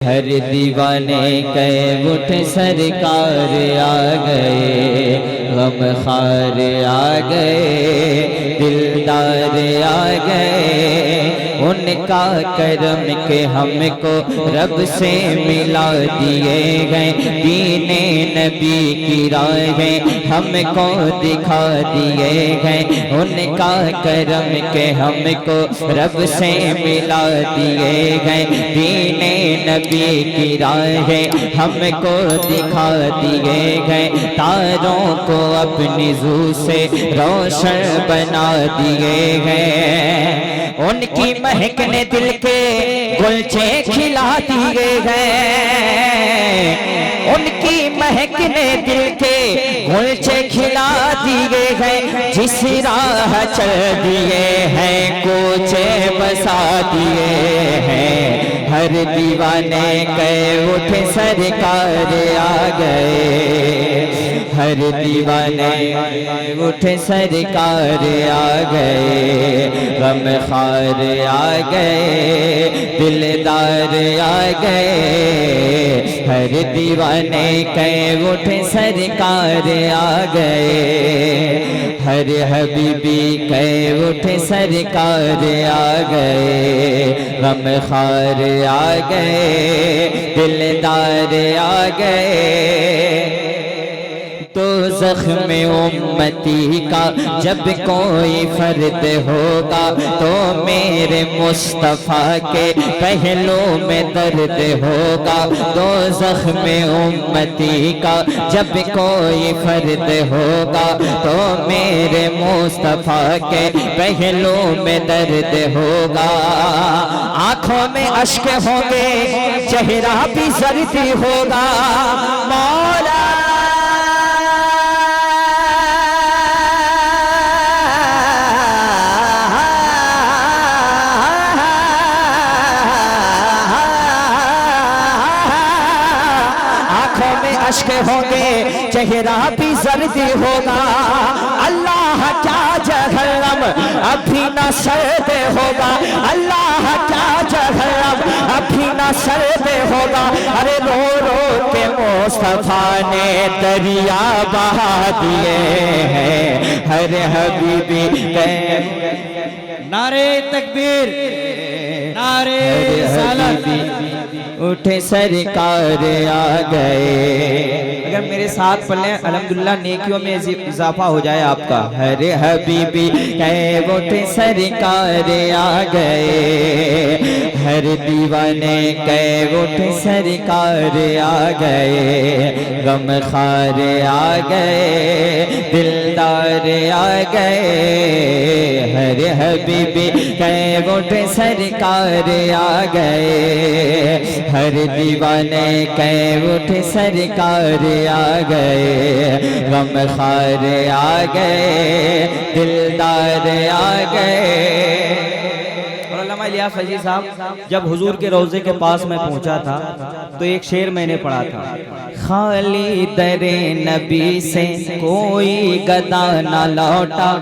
ہر دیوانے کہہ اٹھ سرکار آ گئے، غم خار آ گئے، دلدار آ گئے، ان کا کرم کہ ہم کو رب سے ملا دیے گئے، دین نبی کی راہیں ہم کو دکھا دیے گئے، ان کا کرم کہ ہم کو رب سے ملا دیے گئے، دین نبی کی راہیں ہم کو دکھا دیے گئے، تاروں کو اپنی ضو سے روشن بنا دیے گئے، ان کی مہک نے دل کے گلچے کھلا دیے گئے، ان کی مہک نے دل کے گلچے کھلا دیے گئے، جس راہ چل دیے ہیں کوچے بسا دیے ہیں، ہر دیوانے کہہ اٹھ سرکار آ گئے، ہر دیوانے اٹھ سرکار آ گئے، غم خار آ گئے، دلدار آ گئے، ہر دیوانے کہہ اٹھ سرکار آ گئے، ہر حبیبی کہہ اٹھ سرکار آ گئے، غم خار آ گئے، دلدار آ گئے، دوزخ میں امتی کا جب کوئی فرد ہوگا تو میرے مصطفیٰ کے پہلو میں درد ہوگا، دوزخ میں امتی کا جب کوئی فرد ہوگا تو میرے مصطفیٰ کے پہلو میں درد ہوگا، آنکھوں میں اشک ہوں گے، چہرہ بھی زردی ہوگا، مولا اشک ہوں گے، چہرہ بھی زردی ہوگا، اللہ کیا جہنم ابھی نہ سرد ہوگا، اللہ کیا جہنم ابھی نہ سرد ہوگا، ارے رو رو کے مصطفیٰ نے دریا بہا دیے ہیں، ہر حبیبی نعرہ تکبیر، نعرہ رسالت، اٹھ سرکار آ گئے، اگر میرے ساتھ پڑھ لیں الحمدللہ نیکیوں میں اضافہ ہو جائے آپ کا، ہر حبیبی کہہ اٹھ سرکار آ گئے، ہر دیوانے کہہ اٹھ سرکار آ گئے، غم خار آ گئے، دلدار آ گئے، ہر حبیبی کہہ اٹھ سرکار آ گئے، ہر دیوانے کہہ اٹھ سرکار آ گئے، غم خار آ گئے، دلدار آ گئے۔ اور علامہ الیاس فضلی صاحب جب حضور کے روضے کے پاس میں پہنچا تھا تو ایک شعر میں نے پڑھا تھا، خالی در نبی سے کوئی گدا نہ لوٹا،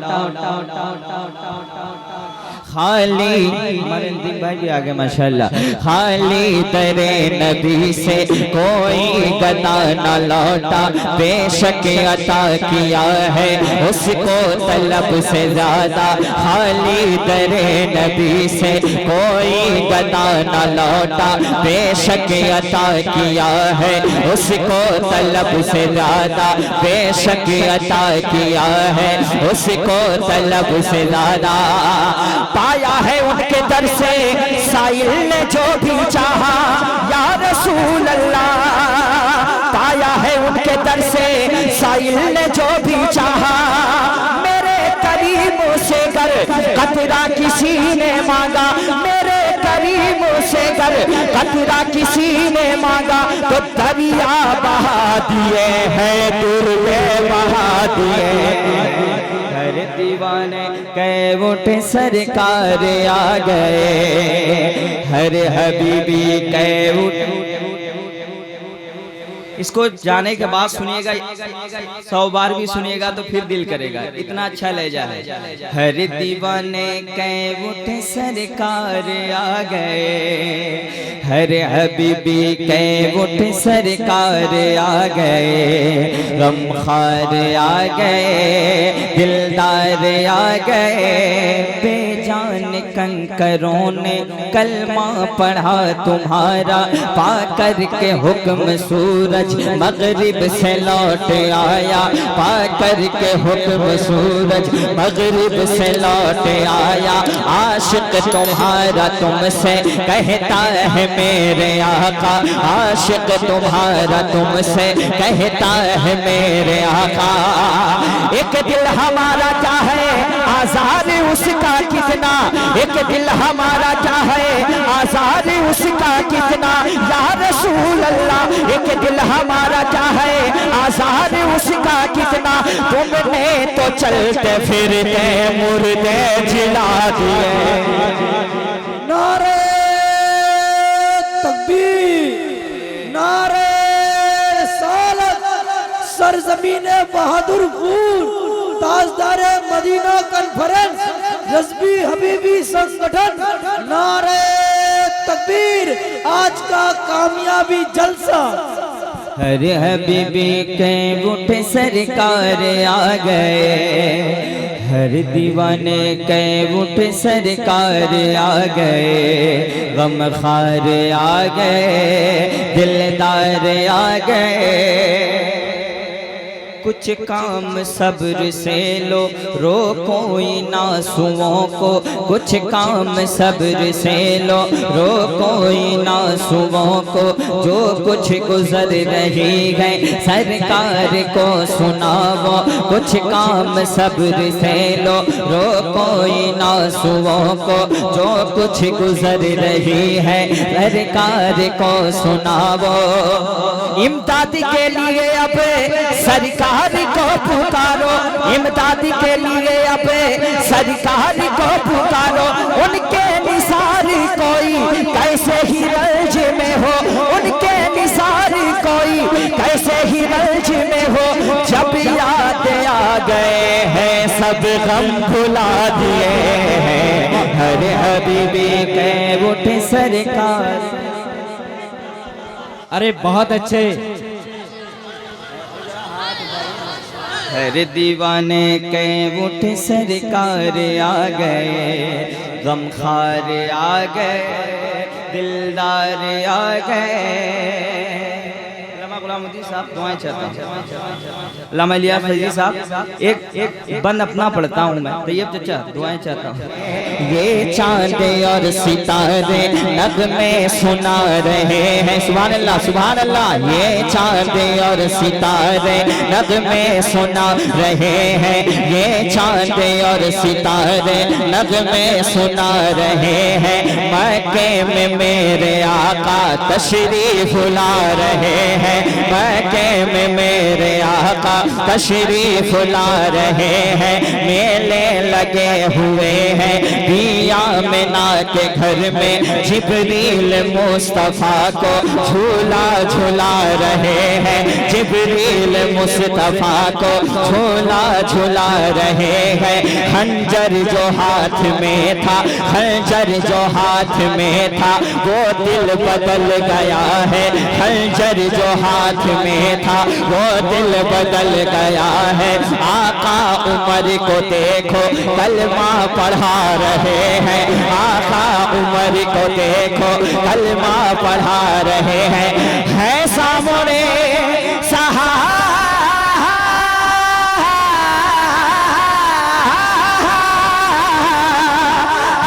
خالی ہمارے ندیم بھائی بھی آگے ماشاءاللہ، خالی در نبی سے کوئی گدا نہ لوٹا، بے شک عطا کیا ہے اس کو طلب سے زیادہ، خالی در نبی سے کوئی گدا نہ لوٹا، بے شک عطا کیا ہے اس کو طلب سے زیادہ، بے شک عطا کیا ہے اس کو طلب سے زیادہ، پایا ہے ان کے در سے سائل نے جو بھی چاہا، یا رسول اللہ، پایا ہے ان کے در سے سائل نے جو بھی چاہا، میرے کریم سے گر قطرہ کسی نے مانگا، میرے کریم سے گر قطرہ کسی نے مانگا تو دریا بہا دیے ہیں، دریا بہا دیے ہیں، ہر دیوانے کہہ اٹھ سرکار آ گئے، ہر حبیبی کہہ اٹھ، اس کو جانے کے بعد سنیے گا 100 بار بھی سنیے گا تو پھر دل کرے گا، اتنا اچھا لہجہ ہے۔ ہر دیوانے کے اٹھے سرکار آ گئے، ہر حبیبی کے اٹھے سرکار آ گئے، غم خار آ گئے، دلدار آ گئے، بے جان کنکروں نے کلمہ پڑھا تمہارا، پا کر کے حکم سورج مغرب سے لوٹ آیا، پا کر کے حکم سورج مغرب سے لوٹ آیا، عاشق تمہارا تم سے کہتا ہے میرے آقا، عاشق تمہارا تم سے کہتا ہے میرے آقا، ایک دل ہمارا چاہے آزار اس کا کتنا، ایک دل ہمارا چاہے آزار اس کا کتنا، یا رسول اللہ ایک دل ہمارا چاہے آزار اس کا کتنا، تم نے تو چلتے پھرتے مردے جلا دیے۔ نعرہ تکبیر، نعرہ رسالت، سرزمین بہادر پور، تاجدار مدینہ کانفرنس، رضوی حبیبی سنگٹھن، نعرہ تکبیر، آج کا کامیابی جلسہ۔ ہر حبیبی کے اٹھے سرکار آ گئے، ہر دیوانے کے اٹھے سرکار آ گئے، غم خار آ گئے، دلدار آ گئے، کچھ کام صبر سے لو روکو ان آنسوؤں کو، کچھ کام صبر سے لو روکو ان آنسوؤں کو، جو کچھ گزر رہی ہے سرکار کو سناؤ، کچھ کام صبر سے لو روکو ان آنسوؤں کو، جو کچھ گزر رہی ہے سرکار کو سناؤ، امداد کے لیے اب سرکار کو پکارو، امداد کے لیے اب سرکار کو پکارو، ان کے نثار کوئی کیسے ہی رنج میں ہو، ان کے نثار کوئی کیسے ہی رنج میں ہو، جب یاد آ گئے ہیں سب غم بھلا دیے ہیں، ہر حبیبی کے اٹھے سرکار۔ ارے بہت اچھے، ہر دیوانے کے اٹھے سرکار آ گئے، غم خار آ گئے، دلدار آ گئے۔ علامہ غلام الدین صاحب دعائیں چاہتا ہوں، علامہ الیاس فیضی صاحب ایک بند اپنا پڑھتا ہوں میں، طیب چچا دعائیں چاہتا ہوں۔ یہ چاند اور ستارے نغمے سنا رہے ہیں، سبحان اللہ سبحان اللہ، یہ چاند اور ستارے نغمے سنا رہے ہیں، یہ چاند اور ستارے نغمے سنا رہے ہیں، مکے میں میرے آقا تشریف لا رہے ہیں، مکے میں میرے آقا تشریف لا رہے ہیں، میلے لگے ہوئے ہیں بیامنا کے گھر میں، جبریل مصطفیٰ کو جھولا جھولا رہے ہیں، جبریل مصطفیٰ کو جھولا جھولا رہے ہیں، خنجر جو ہاتھ میں تھا، خنجر جو ہاتھ میں تھا وہ دل بدل گیا ہے، خنجر جو ہاتھ میں تھا وہ دل بدل گیا ہے، آقا عمر کو دیکھو کلمہ پڑھا رہے ہیں، آقا عمر کو دیکھو کلمہ پڑھا رہے ہیں، ہے سامنے صحابہ،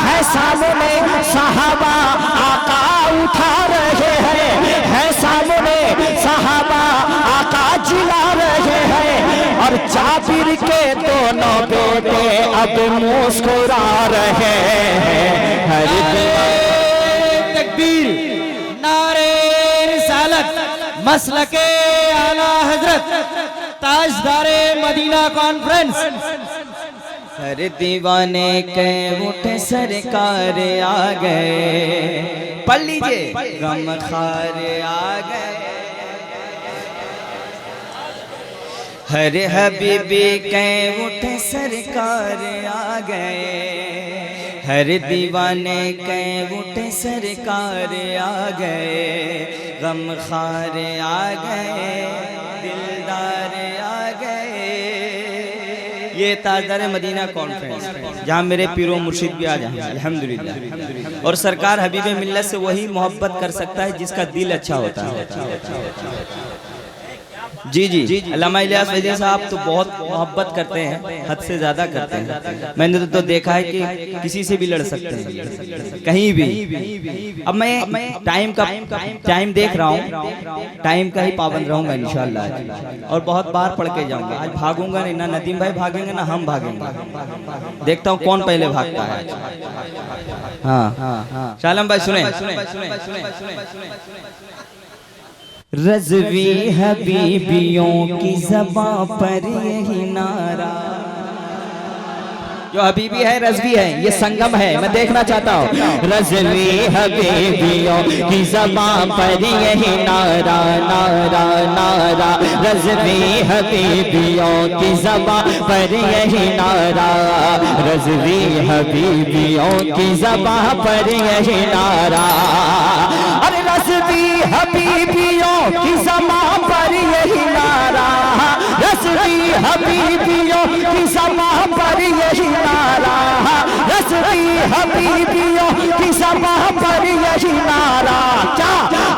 ہے سامنے صحابہ آقا اٹھا رہے ہیں، ہے سامنے صحابہ آقا جلا رہے ہیں، اور جابر کے دونوں بیٹے اب مسکرا رہے ہیں، ہر تکبیر، نعرہ رسالت، مسلک اعلیٰ حضرت تاجدار مدینہ کانفرنس۔ ہر دیوانے کے اٹھے سرکار آ گئے، پڑھ لیجئے، غم خار آ گئے، ہر حبیبی کے اٹھے سرکار آ گئے، ہر دیوانے کے اٹھے سرکار آ گئے، غم خار آ گئے، دلدار آ گئے۔ یہ تاجدار مدینہ کانفرنس جہاں میرے پیر و مرشد بھی آ جائیں الحمدللہ، اور سرکار حبیب ملت سے وہی محبت کر سکتا ہے جس کا دل اچھا ہوتا ہے۔ جی جی علامہ الیاس فیضی صاحب تو بہت محبت کرتے ہیں، حد سے زیادہ کرتے ہیں۔ میں نے تو دیکھا ہے کہ کسی سے بھی لڑ سکتے ہیں کہیں بھی۔ اب میں ٹائم دیکھ رہا ہوں، ٹائم کا ہی پابند رہوں گا انشاءاللہ، اور بہت بار پڑھ کے جاؤں گا۔ آج بھاگوں گا نہیں، نہ ندیم بھائی بھاگیں گے نہ ہم بھاگیں گے، دیکھتا ہوں کون پہلے بھاگتا ہے۔ ہاں شاہ عالم بھائی سنیں۔ رضوی حبیبیوں کی زباں پر یہی نعرہ، جو حبیبی ہے رضوی ہے، یہ سنگم ہے، میں دیکھنا چاہتا ہوں۔ رضوی حبیبیوں کی زباں پر یہی نعرہ نعرہ نعرہ، رضوی حبیبیوں کی زباں پر یہی نعرہ، رضوی حبیبیوں کی زباں پر یہی نعرہ، ارے رضوی حبیبیوں کی زباں پر یہی نعرہ، رضوی حبیبیوں کی زباں پر یہی نعرہ، رضوی حبیبیوں کی زباں پر یہی نعرہ، کیا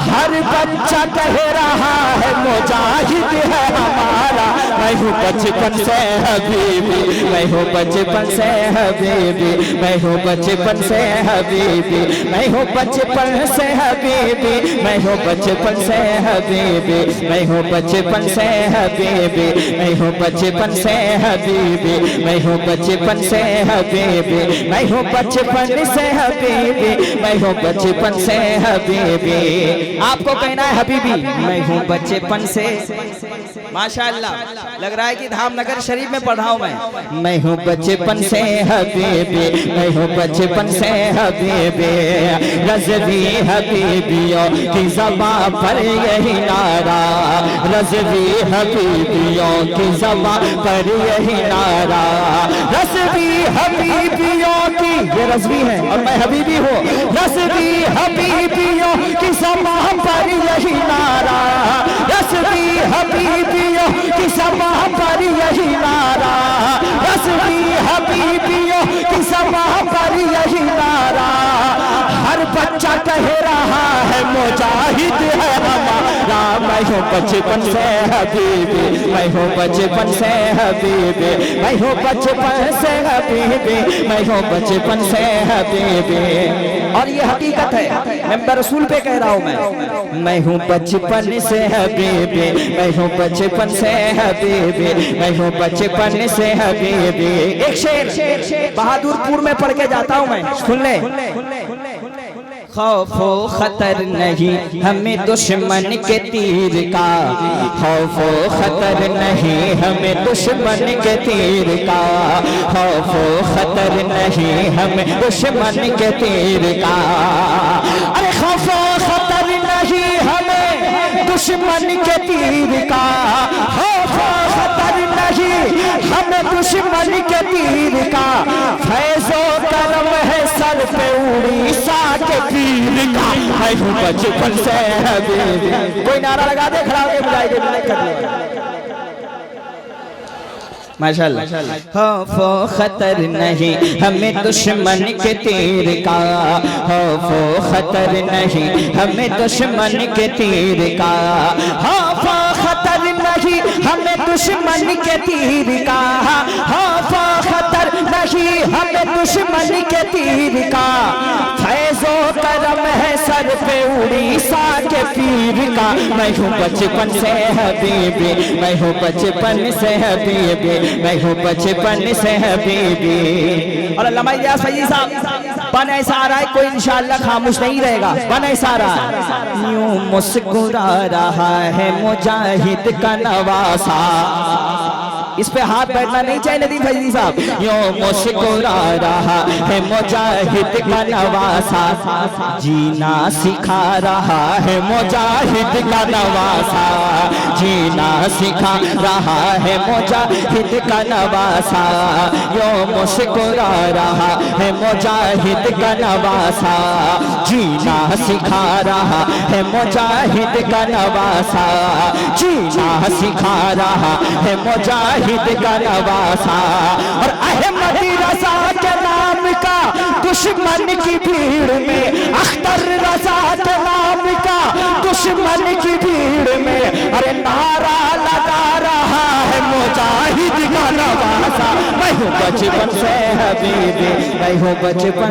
ہر بچہ کہہ رہا ہے مجاہد ہے ہمارا، میں ہوں بچپن سے حبیبی، میں ہوں بچپن سے حبیبی، میں ہوں بچپن سے حبیبی، میں ہوں بچپن سے حبیبی، میں ہوں بچپن سے حبیبی، میں ہوں بچپن سے حبیبی، میں ہوں بچپن سے حبیبی، میں ہوں بچپن سے حبیبی، میں ہوں بچپن سے حبیبی، میں ہوں بچپن سے حبیبی۔ آپ کو کہنا ہے حبیبی، میں ہوں بچپن سے۔ ماشاءاللہ لگ رہا ہے کہ دھام نگر شریف میں پڑھا ہوں میں ہوں بچپن سے حبیبی، میں ہوں بچپن سے حبیبی، رضوی حبیبیوں کی زباں پر یہی نعرہ، رضوی حبیبیوں کی زباں پر یہی نعرہ، رضوی حبیبیوں کی، یہ رضوی ہے اور میں حبیبی ہوں، رضوی حبیبیوں کی زباں پر یہی نعرہ، رضوی حبیبیوں کی زباں پر یہی نعرہ، رضوی حبیبیوں کی زباں پر یہی نعرہ، ہر بچہ کہہ رہا ہے مجاہد ہے ہمارا، میں ہوں بچپن سے حبیبی، میں ہوں بچپن سے حبیبی، میں ہوں بچپن سے حبیبی، میں ہوں بچپن سے حبیبی۔ اور یہ حقیقت ہے، ممبر رسول پہ کہہ رہا ہوں میں ہوں بچپن سے حبیبی، میں ہوں بچپن سے حبیبی، میں ہوں بچپن سے حبیبی۔ ایک شعر بہادر پور میں پڑھ کے جاتا ہوں میں، سن لیں۔ خوف و خطر نہیں ہمیں دشمن کے تیر کا، خوف و خطر نہیں ہمیں دشمن کے تیر کا، خوف و خطر نہیں ہمیں دشمن کے تیر کا، ارے خوف و خطر نہیں ہمیں دشمن کے تیر کا، خوف و خطر نہیں ہمیں دشمن کے تیر کا، فیض و کرم ہے سر پہ اڑیسہ کے پیر کا، میں ہوں بچپن سے حبیبی۔ کوئی نعرہ لگا دے، کھڑا ہو کے بجائے دے، ملک کر لے۔ ماشاءاللہ۔ خوف و خطر نہیں ہمیں دشمن کے تیر کا، خوف و خطر نہیں ہمیں دشمن کے تیر کا، خوف و خطر نہیں ہمیں دشمن کے تیر کا، خوف و خطر نہیں ہمیں دشمن کے تیر کا، فیض و کرم ہے سر پہ اڑیسہ کے پیر کا، میں ہوں بچپن سے حبیبی، میں ہوں بچپن سے حبیبی، میں ہوں بچپن سے حبیبی۔ اور علامہ الیاس فیضی صاحب، بن ایسا آ رہا ہے، کوئی انشاءاللہ خاموش نہیں رہے گا، بن ایسا آ رہا ہے۔ یوں مسکرا رہا ہے مجاہد کا نواسا، اس پہ ہاتھ بیٹھنا نہیں چاہیے ندیم فیضی صاحب. یوں مسکرا رہا ہے مجاہد کا نواسا, جینا سکھا رہا ہے مجاہد کا نواسا, جینا سکھا رہا ہے مجاہد کا نواسا. یوں مسکرا رہا ہے مجاہد کا نواسا, جینا سکھا رہا ہے مجاہد کا نواسا, جینا سکھا رہا ہے مجاہد کا نواسا. اور احمدی رضا کے نام کا دشمن کی بھیڑ میں, اختر رضا کے نام کا دشمن کی بھیڑ میں, ارے نعرہ لگا رہا ہے مجاہد کا نواسا. میں ہوں بچپن سے حبیبی, میں ہوں بچپن,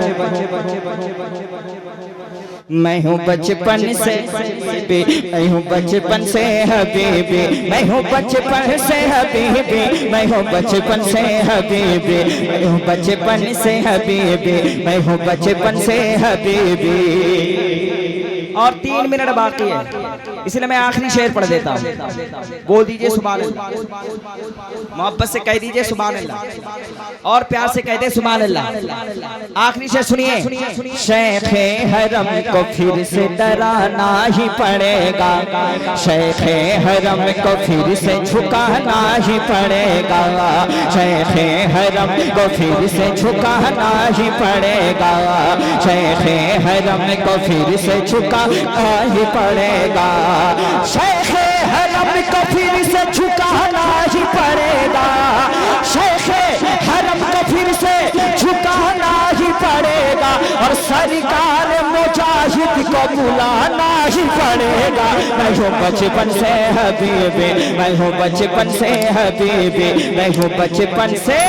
میں ہوں بچپن سے حبیبی, میں ہوں بچپن سے حبیبی, میں ہوں بچپن سے حبیبی, میں ہوں بچپن سے حبیبی, میں ہوں بچپن سے حبیبی, میں ہوں بچپن سے حبیبی. اور 3 منٹ باقی ہے, اس لیے میں آخری شعر پڑھ دیتا ہوں. بول دیجئے سبحان اللہ, محبت سے کہہ دیجئے سبحان اللہ, اور پیار سے کہہ دے سبحان اللہ. آخری شعر سنیے. شیخ حرم کو پھر سے ڈرانا ہی پڑے گا, شیخ حرم کو پھر سے جھکانا ہی پڑے گا, شیخ حرم کو پھر سے جھکانا ہی پڑے گا, شیخ حرم کو پھر سے جھکانا ہی پڑے گا, شیخ حرم کو پھر سے جھکانا ہی پڑے گا, شیخ حرم کو پھر سے جھکانا ہی پڑے گا, اور سرکار مجاہد کو بلانا ہی پڑے گا. میں ہوں بچپن سے حبیبی, میں ہوں بچپن سے حبیبی, میں ہوں بچپن سے,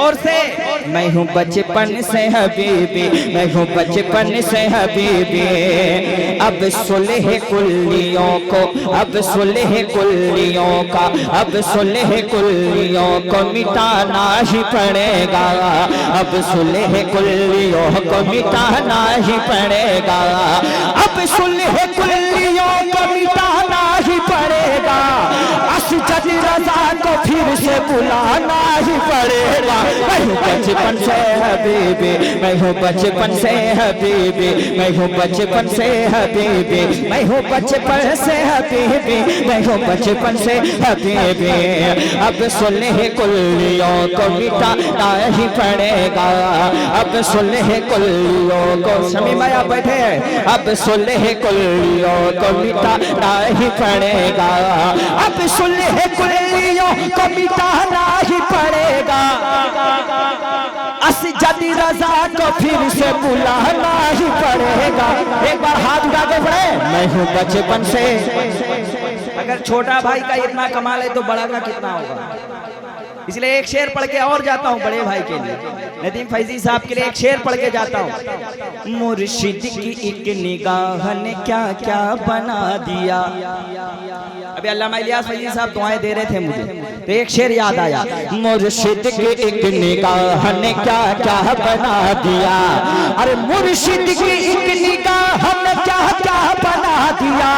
اور سے میں ہوں بچپن سے حبیبی, میں ہوں بچپن سے حبیبی. اب صلح کلیوں کو, اب صلح کلیوں کا, اب صلح کلیوں کو مٹانا ہی پڑے گا, اب صلح کلیوں کو مٹانا ہی پڑے گا, اب صلح کلیوں کو مٹانا ہی پڑے گا, اسجد رضا کو پھر سے بلانا ہی پڑے گا. میں ہوں بچپن سے حبیبی, میں ہوں بچپن سے حبیبی, میں ہوں بچپن سے حبیبی, میں ہوں بچپن سے حبیبی, میں ہوں بچپن سے حبیبی. اب صلح کلیوں کو مٹانا ہی پڑے گا, اب صلح کلیوں کو, شمیم بھائی آپ بیٹھے ہیں, اب صلح کلیوں کو مٹانا ہی پڑے گا, اب صلح کلیوں کو مٹانا ہی پڑے گا, اسجد رضا کو پھر سے بلانا ہی پڑے گا. ایک بار ہاتھ اٹھا کے پڑھے. میں ہوں بچپن سے, اگر چھوٹا بھائی کا اتنا کمال ہے تو بڑا کا کتنا ہوگا. اس لیے ایک شعر پڑھ کے اور جاتا ہوں بڑے بھائی کے لیے. ندیم فیضی صاحب کے لیے ایک شعر پڑھ کے جاتا ہوں. مرشد کی ایک نگاہ نے کیا کیا بنا دیا. ابھی علامہ الیاس فیضی صاحب دعائیں دے رہے تھے مجھے, تو ایک شعر یاد آیا. مرشد کی ایک نگاہ نے کیا کیا بنا دیا, ارے مرشد کی ایک نگاہ نے کیا کیا بنا دیا,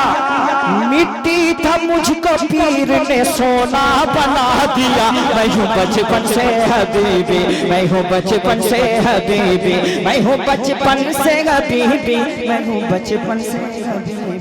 مٹی تھا مجھ کو پیر نے سونا بنا دیا. میں ہوں بچپن سے حبیبی, میں ہوں بچپن سے حبیبی, میں ہوں بچپن سے حبیبی, میں ہوں بچپن سے حبیبی.